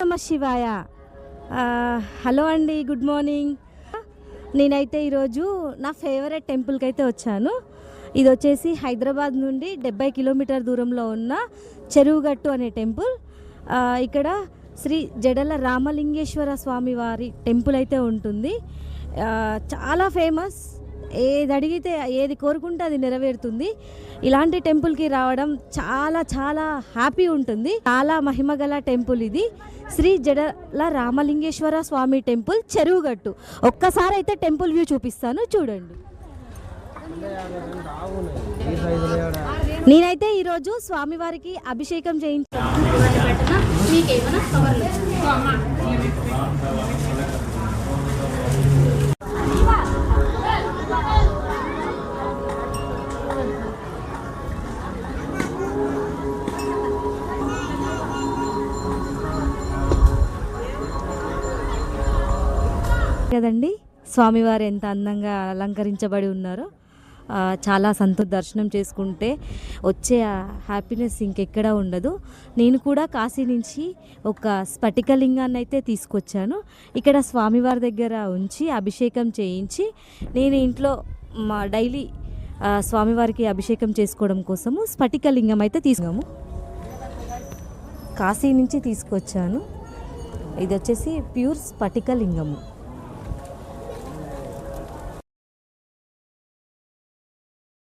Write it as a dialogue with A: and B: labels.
A: నమ శివాయ. హలో అండి, గుడ్ మార్నింగ్. నేనైతే ఈరోజు నా ఫేవరెట్ టెంపుల్కి అయితే వచ్చాను. ఇది వచ్చేసి హైదరాబాద్ నుండి 70 కిలోమీటర్ దూరంలో ఉన్న చెరువుగట్టు అనే టెంపుల్. ఇక్కడ శ్రీ జడల రామలింగేశ్వర స్వామి వారి టెంపుల్ అయితే ఉంటుంది. చాలా ఫేమస్. ఏది అడిగితే ఏది కోరుకుంటే అది నెరవేరుతుంది. ఇలాంటి టెంపుల్కి రావడం చాలా చాలా హ్యాపీ ఉంటుంది. చాలా మహిమగల టెంపుల్ ఇది. శ్రీ జడల రామలింగేశ్వర స్వామి టెంపుల్, చెరువుగట్టు. ఒక్కసారి అయితే టెంపుల్ వ్యూ చూపిస్తాను, చూడండి. నేనైతే ఈరోజు స్వామివారికి అభిషేకం చేయించాను. కదండి, స్వామివారు ఎంత అందంగా అలంకరించబడి ఉన్నారో. చాలా దర్శనం చేసుకుంటే వచ్చే హ్యాపీనెస్ ఇంకెక్కడా ఉండదు. నేను కూడా కాశీ నుంచి ఒక స్ఫటికలింగాన్ని అయితే తీసుకొచ్చాను. ఇక్కడ స్వామివారి దగ్గర ఉంచి అభిషేకం చేయించి నేను ఇంట్లో డైలీ స్వామివారికి అభిషేకం చేసుకోవడం కోసము స్ఫటికలింగం అయితే తీసుకున్నాము. కాశీ నుంచి తీసుకొచ్చాను. ఇది వచ్చేసి ప్యూర్ స్ఫటికలింగము.